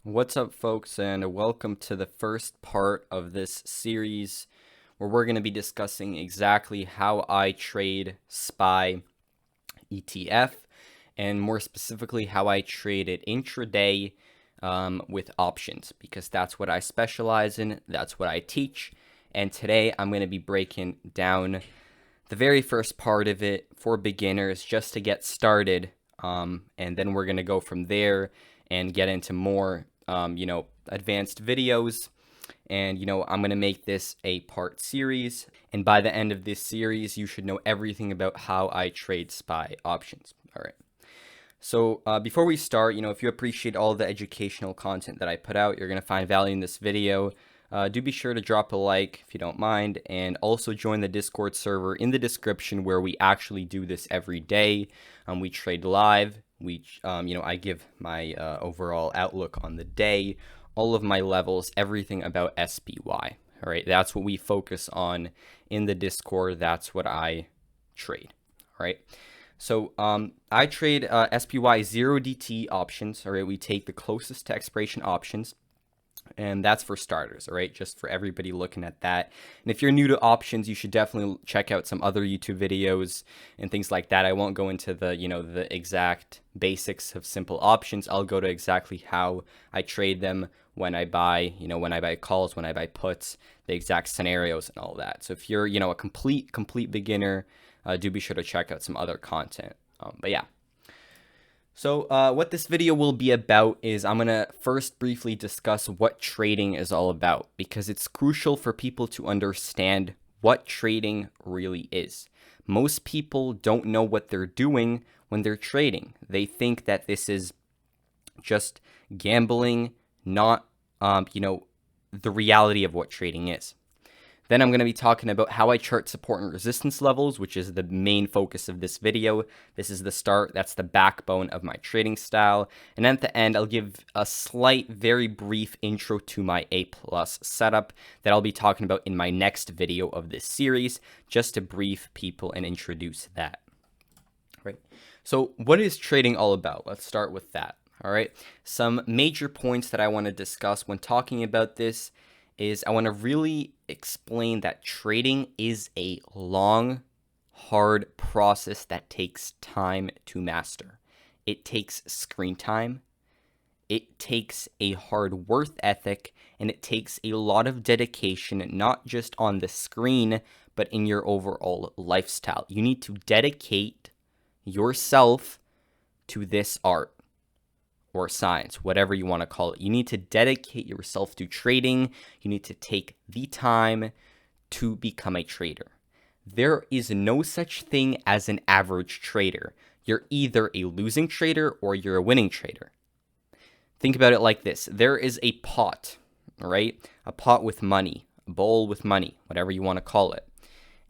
What's up, folks, and welcome to the first part of this series where we're going to be discussing exactly how I trade SPY ETF, and more specifically, how I trade it intraday with options, because that's what I specialize in, that's what I teach, and today I'm going to be breaking down the very first part of it for beginners just to get started, and then we're going to go from there and get into more advanced videos. And, I'm going to make this a part series. And by the end of this series, you should know everything about how I trade SPY options. All right. So before we start, if you appreciate all the educational content that I put out, you're going to find value in this video. Do be sure to drop a like if you don't mind, and also join the Discord server in the description where we actually do this every day. We trade live. I give my overall outlook on the day, all of my levels, everything about SPY. All right, that's what we focus on in the Discord. That's what I trade. All right. So I trade SPY 0DT options. All right, we take the closest to expiration options. And that's for starters, all right, just for everybody looking at that. And if you're new to options, you should definitely check out some other YouTube videos and things like that. I won't go into the exact basics of simple options. I'll go to exactly how I trade them when I buy, when I buy calls, when I buy puts, the exact scenarios and all that. So if you're, a complete beginner, do be sure to check out some other content. But yeah. So what this video will be about is I'm going to first briefly discuss what trading is all about, because it's crucial for people to understand what trading really is. Most people don't know what they're doing when they're trading. They think that this is just gambling, not, the reality of what trading is. Then I'm going to be talking about how I chart support and resistance levels, which is the main focus of this video. This is the start. That's the backbone of my trading style. And at the end, I'll give a slight, very brief intro to my A+ setup that I'll be talking about in my next video of this series, just to brief people and introduce that. Right. So what is trading all about? Let's start with that. All right. Some major points that I want to discuss when talking about this is I want to really explain that trading is a long, hard process that takes time to master. It takes screen time, it takes a hard work ethic, and it takes a lot of dedication, not just on the screen, but in your overall lifestyle. You need to dedicate yourself to this art or science, whatever you want to call it. You need to dedicate yourself to trading. You need to take the time to become a trader. There is no such thing as an average trader. You're either a losing trader or you're a winning trader. Think about it like this. There is a pot, right? A pot with money, a bowl with money, whatever you want to call it.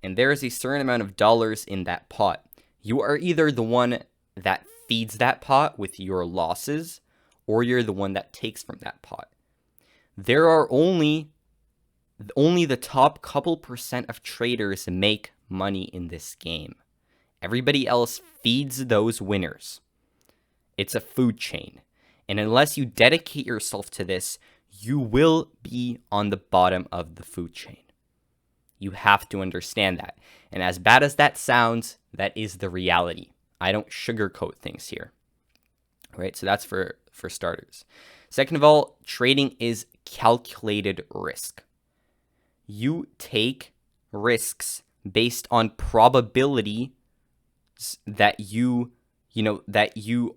And there is a certain amount of dollars in that pot. You are either the one that feeds that pot with your losses, or you're the one that takes from that pot. There are only the top couple percent of traders make money in this game. Everybody else feeds those winners. It's a food chain. And unless you dedicate yourself to this, you will be on the bottom of the food chain. You have to understand that. And as bad as that sounds, that is the reality. I don't sugarcoat things here. All right, so that's for starters. Second of all, trading is calculated risk. You take risks based on probability that you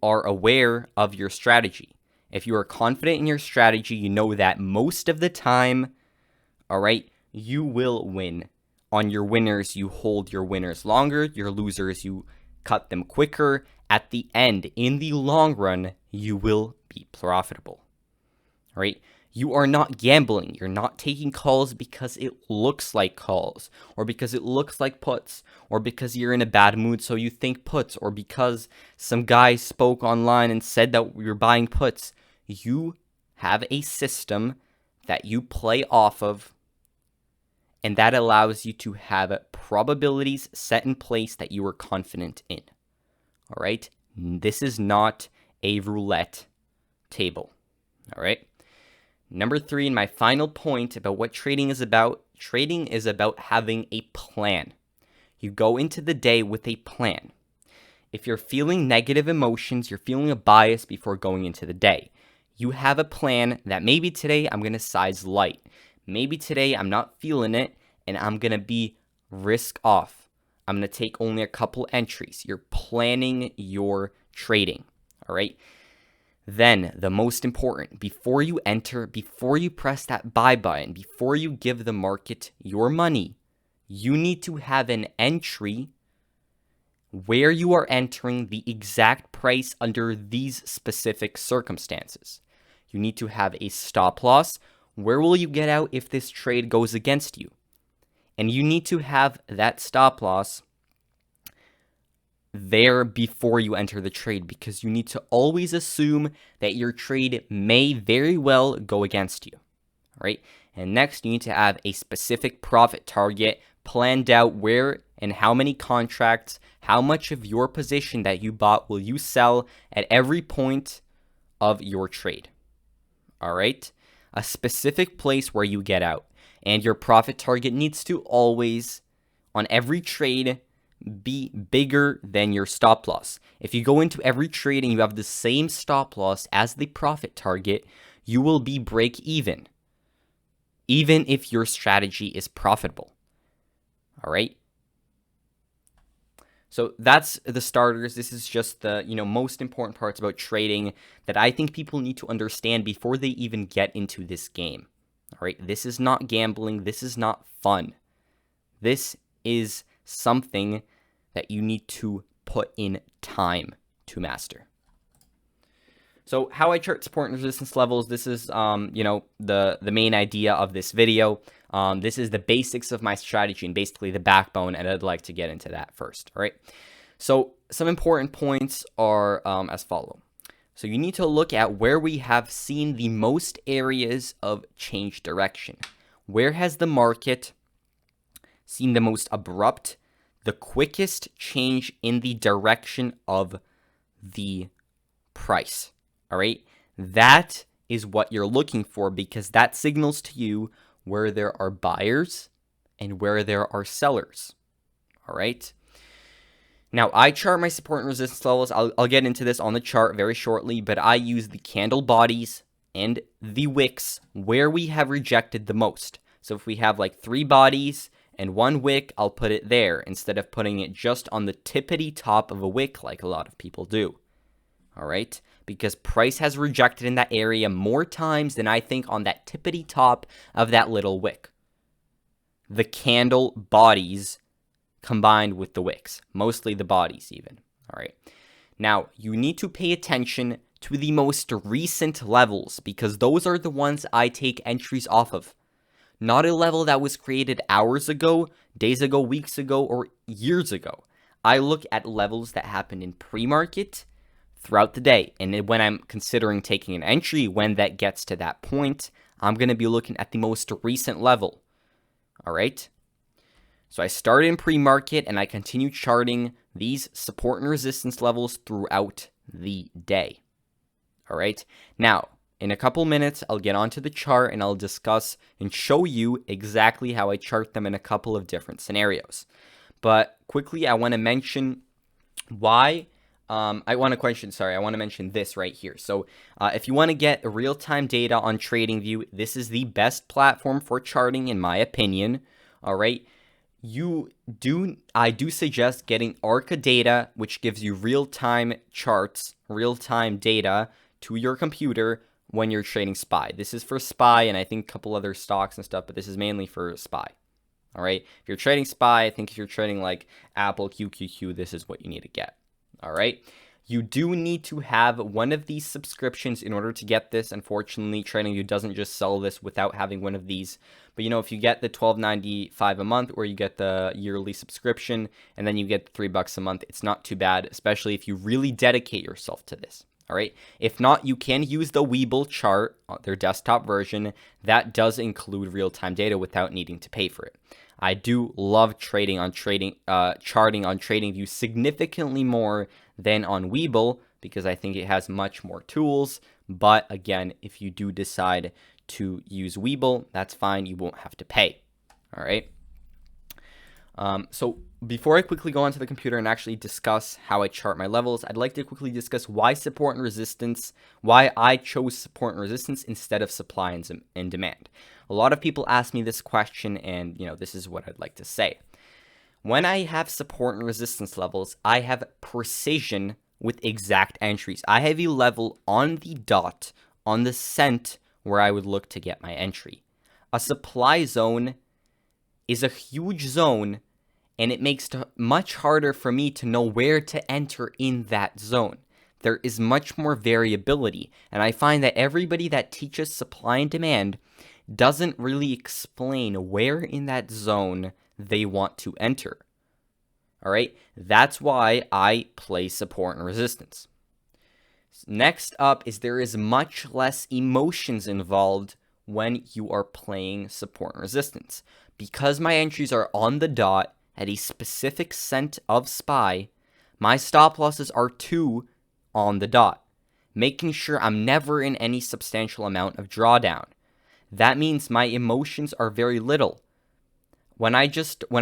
are aware of your strategy. If you are confident in your strategy, you know that most of the time, all right, you will win. On your winners, you hold your winners longer. Your losers, you cut them quicker. At the end, in the long run, you will be profitable. All right? You are not gambling. You're not taking calls because it looks like calls, or because it looks like puts, or because you're in a bad mood so you think puts, or because some guy spoke online and said that you're buying puts. You have a system that you play off of, and that allows you to have probabilities set in place that you are confident in. All right? This is not a roulette table. All right. Number 3, and my final point about what trading is about having a plan. You go into the day with a plan. If you're feeling negative emotions, you're feeling a bias before going into the day, you have a plan that maybe today I'm going to size light. Maybe today I'm not feeling it and I'm going to be risk off. I'm going to take only a couple entries. You're planning your trading, all right? Then, the most important, before you enter, before you press that buy button, before you give the market your money, you need to have an entry where you are entering the exact price under these specific circumstances. You need to have a stop loss. Where will you get out if this trade goes against you? And you need to have that stop loss there before you enter the trade, because you need to always assume that your trade may very well go against you. All right. And next, you need to have a specific profit target planned out, where and how many contracts, how much of your position that you bought will you sell at every point of your trade. All right. A specific place where you get out, and your profit target needs to always, on every trade, be bigger than your stop loss. If you go into every trade and you have the same stop loss as the profit target, you will be break even if your strategy is profitable. All right. So that's the starters. This is just the, most important parts about trading that I think people need to understand before they even get into this game. All right. This is not gambling. This is not fun. This is something that you need to put in time to master. So how I chart support and resistance levels, this is, the main idea of this video. This is the basics of my strategy and basically the backbone, and I'd like to get into that first, all right? So some important points are as follow. So you need to look at where we have seen the most areas of change direction. Where has the market seen the most abrupt, the quickest change in the direction of the price? All right, that is what you're looking for, because that signals to you where there are buyers and where there are sellers. All right. Now, I chart my support and resistance levels. I'll get into this on the chart very shortly, but I use the candle bodies and the wicks where we have rejected the most. So if we have like 3 bodies and 1 wick, I'll put it there instead of putting it just on the tippity top of a wick like a lot of people do. All right, because price has rejected in that area more times than I think on that tippity top of that little wick. The candle bodies combined with the wicks, mostly the bodies even. All right, now you need to pay attention to the most recent levels, because those are the ones I take entries off of. Not a level that was created hours ago, days ago, weeks ago, or years ago. I look at levels that happened in pre-market throughout the day. And when I'm considering taking an entry, when that gets to that point, I'm going to be looking at the most recent level. All right. So I started in pre-market and I continue charting these support and resistance levels throughout the day. All right. Now, in a couple minutes, I'll get onto the chart and I'll discuss and show you exactly how I chart them in a couple of different scenarios. But quickly, I want to mention why. I want to mention this right here. So if you want to get real-time data on TradingView, this is the best platform for charting, in my opinion. All right. I do suggest getting Arca data, which gives you real-time charts, real-time data to your computer when you're trading SPY. This is for SPY and I think a couple other stocks and stuff, but this is mainly for SPY. All right. If you're trading SPY, I think if you're trading like Apple, QQQ, this is what you need to get. All right. You do need to have one of these subscriptions in order to get this. Unfortunately, TradingView doesn't just sell this without having one of these. But, if you get the $12.95 a month, or you get the yearly subscription and then you get $3 a month, it's not too bad, especially if you really dedicate yourself to this. All right. If not, you can use the Webull chart, their desktop version. That does include real-time data without needing to pay for it. I do love charting on TradingView significantly more than on Webull, because I think it has much more tools. But again, if you do decide to use Webull, that's fine. You won't have to pay. All right. So before I quickly go onto the computer and actually discuss how I chart my levels, I'd like to quickly discuss why support and resistance, why I chose support and resistance instead of supply and demand. A lot of people ask me this question, and this is what I'd like to say. When I have support and resistance levels, I have precision with exact entries. I have a level on the dot, on the cent, where I would look to get my entry. A supply zone is a huge zone, and it makes it much harder for me to know where to enter in that zone. There is much more variability, and I find that everybody that teaches supply and demand doesn't really explain where in that zone they want to enter. All right, that's why I play support and resistance. Next up is there is much less emotions involved when you are playing support and resistance. Because my entries are on the dot at a specific cent of SPY, my stop losses are 2 on the dot, making sure I'm never in any substantial amount of drawdown. That means my emotions are very little. When I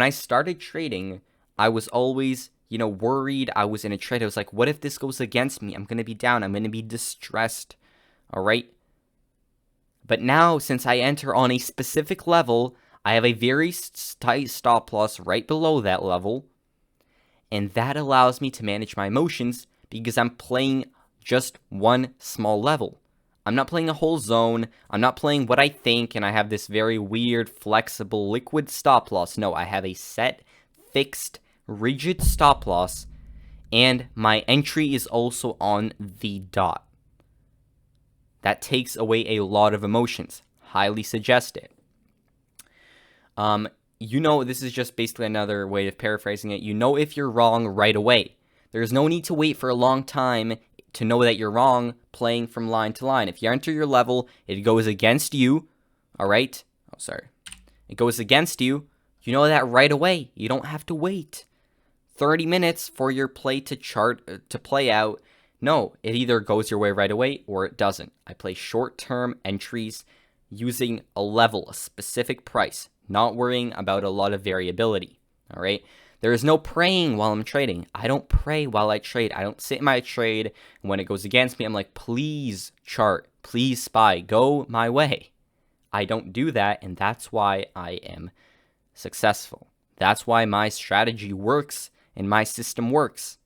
started trading, I was always, worried. I was in a trade. I was like, what if this goes against me? I'm going to be down. I'm going to be distressed. All right. But now, since I enter on a specific level, I have a very tight stop loss right below that level. And that allows me to manage my emotions because I'm playing just one small level. I'm not playing a whole zone. I'm not playing what I think, and I have this very weird, flexible, liquid stop loss. No, I have a set, fixed, rigid stop loss, and my entry is also on the dot. That takes away a lot of emotions. Highly suggest it. This is just basically another way of paraphrasing it. If you're wrong right away. There's no need to wait for a long time to know that you're wrong playing from line to line. If you enter your level, it goes against you, all right? It goes against you. You know that right away. You don't have to wait 30 minutes for your play to play out. No, it either goes your way right away or it doesn't. I play short-term entries using a level, a specific price, not worrying about a lot of variability, all right? There is no praying while I'm trading. I don't pray while I trade. I don't sit in my trade, and when it goes against me, I'm like, please chart, please SPY, go my way. I don't do that, and that's why I am successful. That's why my strategy works and my system works,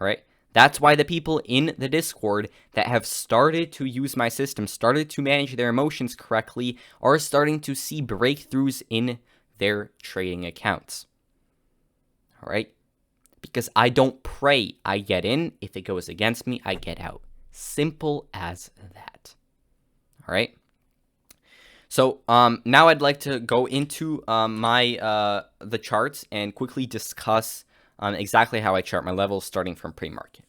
all right? That's why the people in the Discord that have started to use my system, started to manage their emotions correctly, are starting to see breakthroughs in their trading accounts. All right? Because I don't pray. I get in. If it goes against me, I get out. Simple as that. All right? So now I'd like to go into the charts and quickly discuss exactly how I chart my levels starting from pre-market.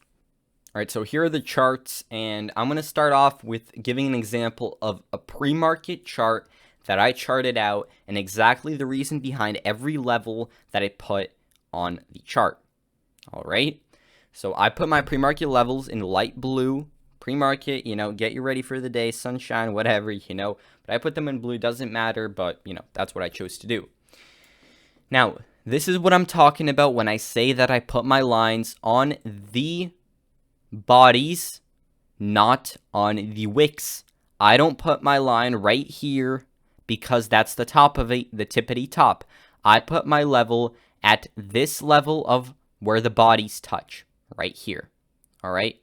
All right, so here are the charts, and I'm going to start off with giving an example of a pre-market chart that I charted out and exactly the reason behind every level that I put on the chart. All right, so I put my pre-market levels in light blue. Pre-market, get you ready for the day, sunshine, whatever, but I put them in blue. Doesn't matter, but that's what I chose to do. Now, this is what I'm talking about when I say that I put my lines on the bodies, not on the wicks. I don't put my line right here because that's the top of it, the tippity top. I put my level at this level of where the bodies touch, right here. All right.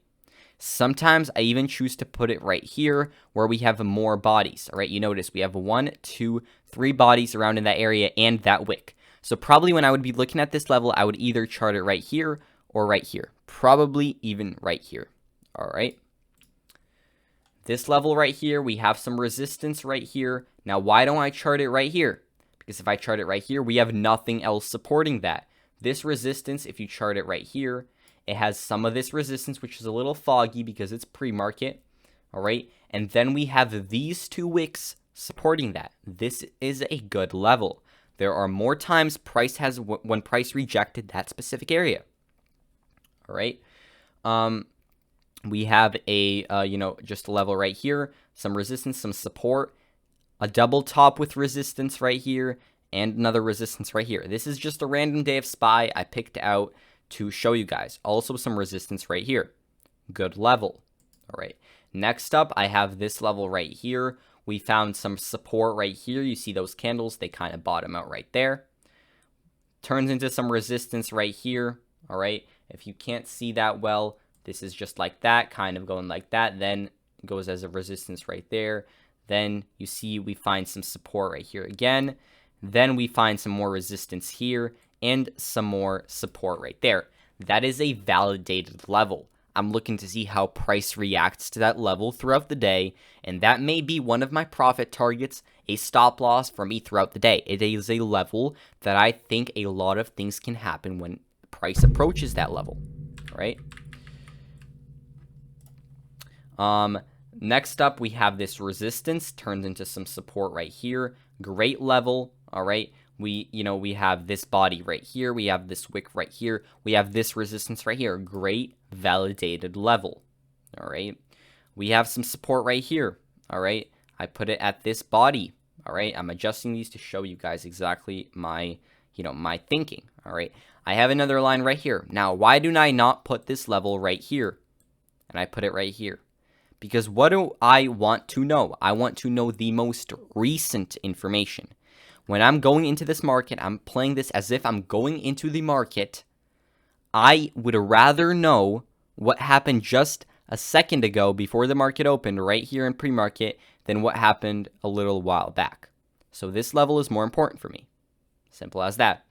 Sometimes I even choose to put it right here where we have more bodies. All right. You notice we have 1, 2, 3 bodies around in that area and that wick. So probably when I would be looking at this level, I would either chart it right here or right here. Probably even right here. All right. This level right here, we have some resistance right here. Now, why don't I chart it right here? Because if I chart it right here, we have nothing else supporting that. This resistance, if you chart it right here, it has some of this resistance, which is a little foggy because it's pre-market. All right. And then we have these 2 wicks supporting that. This is a good level. There are more times when price rejected that specific area. All right. We have a, just a level right here, some resistance, some support, a double top with resistance right here, and another resistance right here. This is just a random day of SPY I picked out to show you guys. Also some resistance right here. Good level. All right. Next up, I have this level right here. We found some support right here. You see those candles, they kind of bottom out right there. Turns into some resistance right here. All right. If you can't see that well, this is just like that, kind of going like that. Then goes as a resistance right there. Then you see we find some support right here again. Then we find some more resistance here and some more support right there. That is a validated level. I'm looking to see how price reacts to that level throughout the day, and that may be one of my profit targets, a stop loss for me throughout the day. It is a level that I think a lot of things can happen when price approaches that level, right? Next up, we have this resistance, turns into some support right here. Great level, all right? We have this body right here. We have this wick right here. We have this resistance right here. Great validated level, all right? We have some support right here, all right? I put it at this body, all right? I'm adjusting these to show you guys exactly my, my thinking, all right? I have another line right here. Now, why do I not put this level right here? And I put it right here. Because what do I want to know? I want to know the most recent information. When I'm going into this market, I'm playing this as if I'm going into the market. I would rather know what happened just a second ago before the market opened right here in pre-market than what happened a little while back. So this level is more important for me. Simple as that.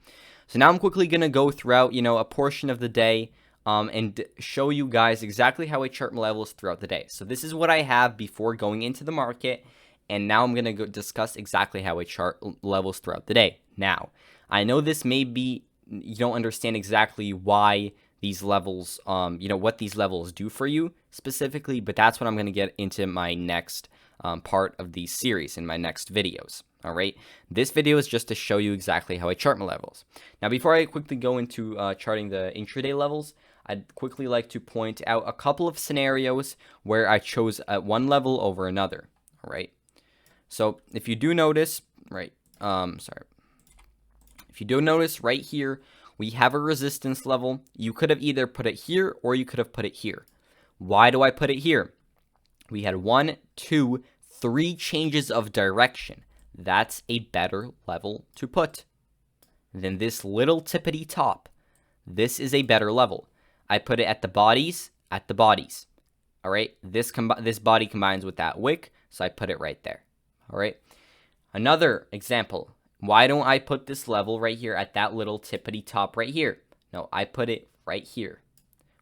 So now I'm quickly going to go throughout, a portion of the day and show you guys exactly how I chart my levels throughout the day. So this is what I have before going into the market. And now I'm going to go discuss exactly how I chart levels throughout the day. Now, I know this may be, you don't understand exactly why these levels, what these levels do for you specifically, but that's what I'm going to get into my next part of the series in my next videos. All right. This video is just to show you exactly how I chart my levels. Now, before I quickly go into charting the intraday levels, I'd quickly like to point out a couple of scenarios where I chose one level over another. All right. So if you do notice, right, if you do notice right here, we have a resistance level. You could have either put it here or you could have put it here. Why do I put it here? We had 1, 2, 3 changes of direction. That's a better level to put than this little tippity top. This is a better level. I put it at the bodies, All right, this body combines with that wick, so I put it right there. All right. Another example. Why don't I put this level right here at that little tippity top right here? No, I put it right here.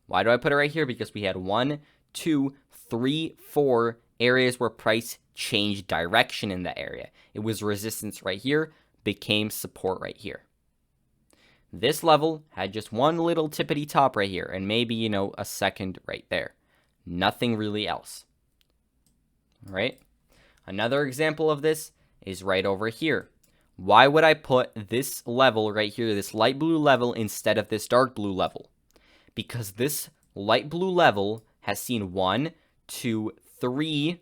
Why do I put it right here? Because we had 1, 2, 3, 4 areas where price changed direction in that area. It was resistance right here, became support right here. This level had just one little tippity top right here, and maybe, a second right there. Nothing really else. All right. Another example of this is right over here. Why would I put this level right here, this light blue level, instead of this dark blue level? Because this light blue level has seen 1, 2, 3,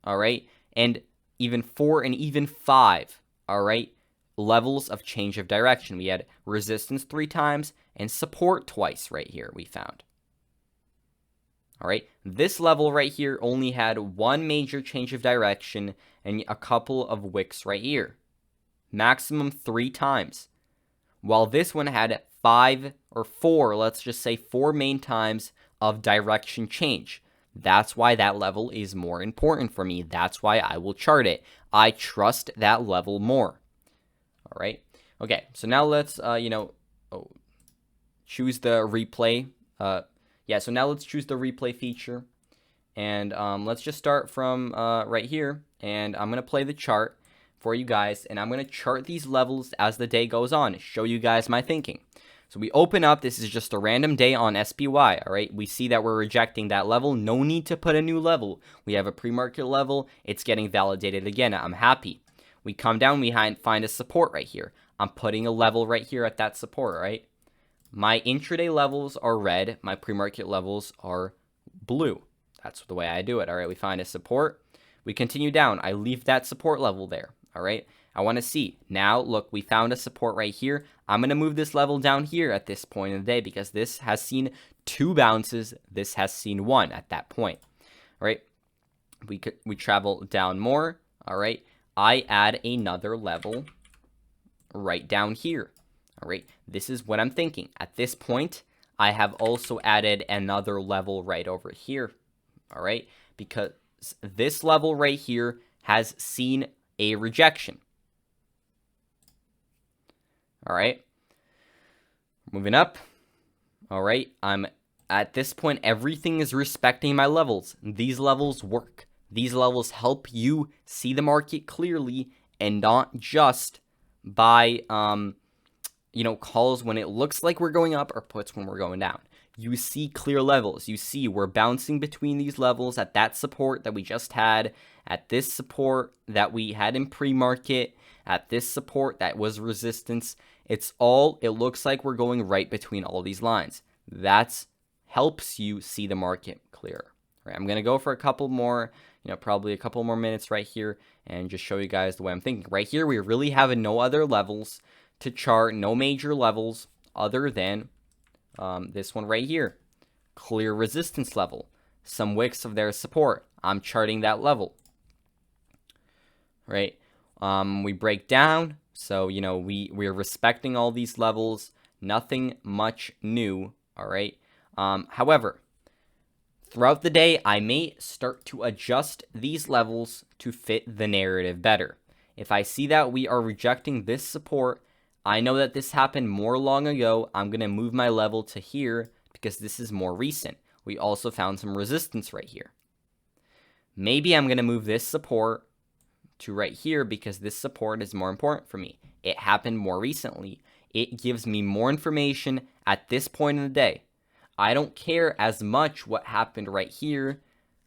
all right, and even 4 and even 5, all right, levels of change of direction. We had resistance 3 times and support twice right here we found. All right, this level right here only had 1 major change of direction and a couple of wicks right here. Maximum 3 times. While this one had 5 or 4, let's just say 4 main times of direction change. That's why that level is more important for me. That's why I will chart it. I trust that level more. All right. Okay, so now let's, choose the replay. So now let's choose the replay feature. And let's just start from right here. And I'm going to play the chart for you guys. And I'm going to chart these levels as the day goes on, show you guys my thinking. So we open up. This is just a random day on SPY. All right. We see that we're rejecting that level. No need to put a new level. We have a pre-market level. It's getting validated again. I'm happy. We come down. We find a support right here. I'm putting a level right here at that support, right? My intraday levels are red. My pre-market levels are blue. That's the way I do it. All right, we find a support. We continue down. I leave that support level there. All right, I want to see. Now, look, we found a support right here. I'm going to move this level down here at this point in the day because this has seen 2 bounces. This has seen 1 at that point. All right, we travel down more. All right, I add another level right down here. All right, this is what I'm thinking. At this point, I have also added another level right over here. All right, because this level right here has seen a rejection. All right, moving up. All right, I'm at this point, everything is respecting my levels. These levels work. These levels help you see the market clearly and not just buy, calls when it looks like we're going up or puts when we're going down. You see clear levels. You see we're bouncing between these levels at that support that we just had, at this support that we had in pre-market, at this support that was resistance. It looks like we're going right between all these lines. That helps you see the market clearer. All right, I'm going to go for a couple more, probably a couple more minutes right here and just show you guys the way I'm thinking. Right here, we really have no other levels to chart, no major levels other than this one right here. Clear resistance level. Some wicks of their support. I'm charting that level. Right? We break down. So, we're respecting all these levels. Nothing much new. All right? However, throughout the day, I may start to adjust these levels to fit the narrative better. If I see that we are rejecting this support, I know that this happened more long ago. I'm going to move my level to here because this is more recent. We also found some resistance right here. Maybe I'm going to move this support to right here because this support is more important for me. It happened more recently. It gives me more information at this point in the day. I don't care as much what happened right here.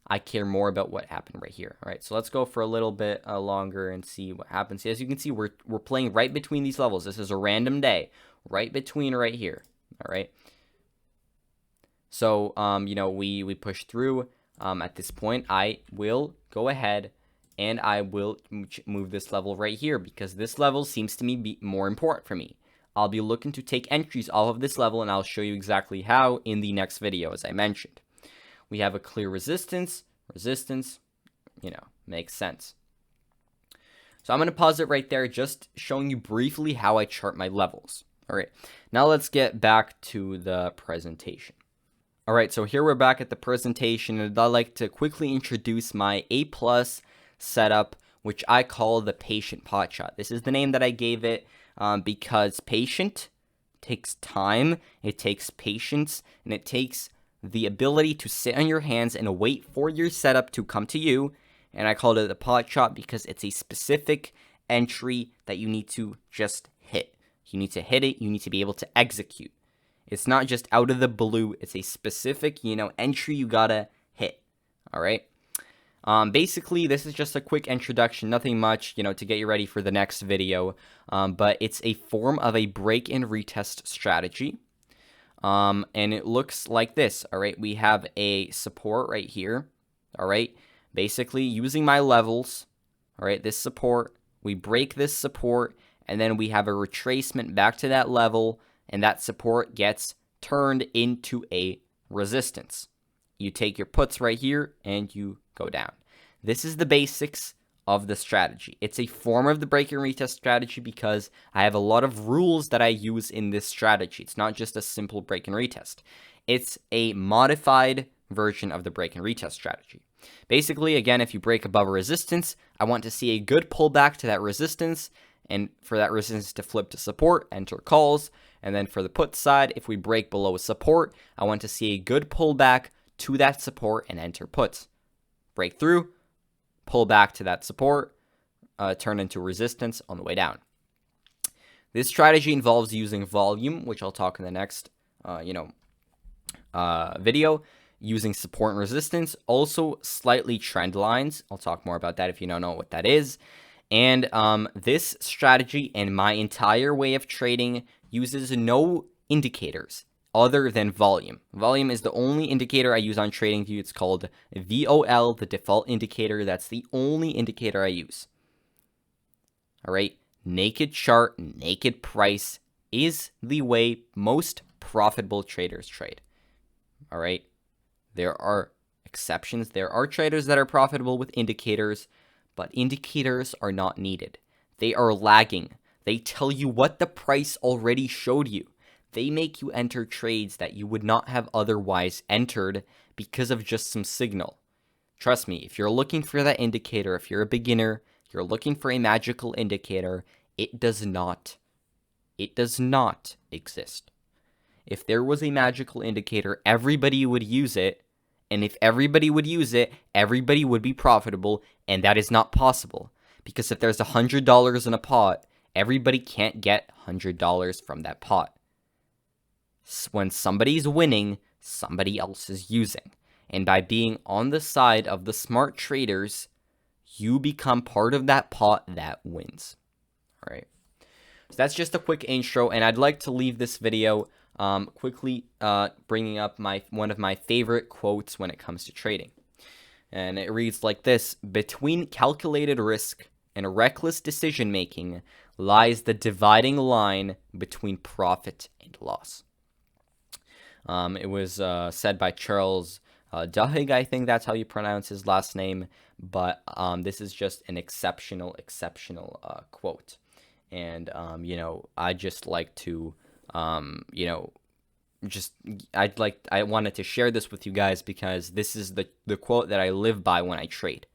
I care more about what happened right here. All right, so let's go for a little bit longer and see what happens. As you can see, we're playing right between these levels. This is a random day, right between right here. All right. So, we push through. At this point, I will go ahead and I will move this level right here because this level seems to me be more important for me. I'll be looking to take entries off of this level, and I'll show you exactly how in the next video, as I mentioned. We have a clear resistance, makes sense. So I'm going to pause it right there, just showing you briefly how I chart my levels. All right, now let's get back to the presentation. All right, so here we're back at the presentation, and I'd like to quickly introduce my A+ setup, which I call the patient Potshot. This is the name that I gave it because patient takes time, it takes patience, and it takes the ability to sit on your hands and wait for your setup to come to you. And I called it the Potshot because it's a specific entry that you need to just hit. You need to hit it. You need to be able to execute. It's not just out of the blue. It's a specific, entry you gotta hit. All right. Basically, this is just a quick introduction, nothing much, to get you ready for the next video. But it's a form of a break and retest strategy. And it looks like this. All right, we have a support right here. All right, basically using my levels. All right, this support, we break this support, and then we have a retracement back to that level, and that support gets turned into a resistance. You take your puts right here and you go down. This is the basics of the strategy. It's a form of the break and retest strategy because I have a lot of rules that I use in this strategy. It's not just a simple break and retest. It's a modified version of the break and retest strategy. Basically, again, if you break above a resistance, I want to see a good pullback to that resistance, and for that resistance to flip to support, enter calls. And then for the put side, if we break below a support, I want to see a good pullback to that support and enter puts. Break through, pull back to that support, turn into resistance on the way down. This strategy involves using volume, which I'll talk in the next video, using support and resistance, also slightly trend lines. I'll talk more about that if you don't know what that is. And this strategy and my entire way of trading uses no indicators. other than volume. Volume is the only indicator I use on TradingView. It's called VOL, the default indicator. That's the only indicator I use. All right, naked chart, naked price is the way most profitable traders trade. All right, there are exceptions. There are traders that are profitable with indicators, but indicators are not needed. They are lagging. They tell you what the price already showed you. They make you enter trades that you would not have otherwise entered because of just some signal. Trust me, if you're looking for that indicator, if you're a beginner, you're looking for a magical indicator, it does not exist. If there was a magical indicator, everybody would use it. And if everybody would use it, everybody would be profitable. And that is not possible. Because if there's $100 in a pot, everybody can't get $100 from that pot. When somebody's winning, somebody else is using. And by being on the side of the smart traders, you become part of that pot that wins. All right. So that's just a quick intro, and I'd like to leave this video quickly bringing up one of my favorite quotes when it comes to trading. And it reads like this: "Between calculated risk and reckless decision making lies the dividing line between profit and loss." It was said by Charles Duhigg, I think that's how you pronounce his last name, but this is just an exceptional quote. And, I just like to, I wanted to share this with you guys because this is the quote that I live by when I trade.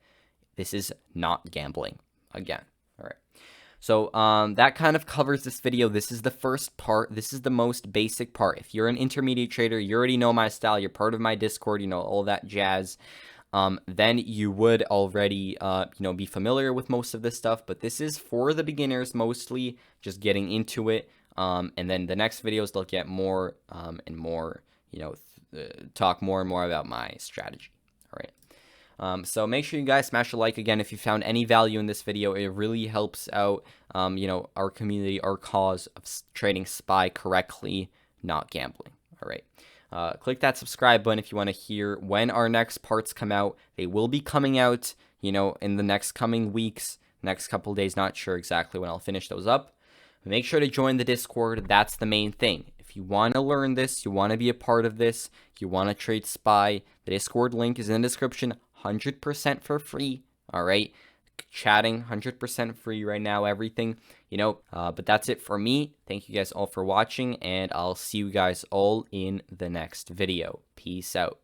This is not gambling, again. All right. So that kind of covers this video. This is the first part. This is the most basic part. If you're an intermediate trader, you already know my style. You're part of my Discord, all that jazz. Then you would already, be familiar with most of this stuff. But this is for the beginners, mostly just getting into it. And then the next videos, they'll get more and more, talk more and more about my strategy. All right. So make sure you guys smash a like again if you found any value in this video. It really helps out, our community, our cause of trading SPY correctly, not gambling. All right. Click that subscribe button if you want to hear when our next parts come out. They will be coming out, in the next coming weeks, next couple days. Not sure exactly when I'll finish those up. Make sure to join the Discord. That's the main thing. If you want to learn this, you want to be a part of this, you want to trade SPY, the Discord link is in the description. 100% for free. All right. Chatting 100% free right now, everything, but that's it for me. Thank you guys all for watching, and I'll see you guys all in the next video. Peace out.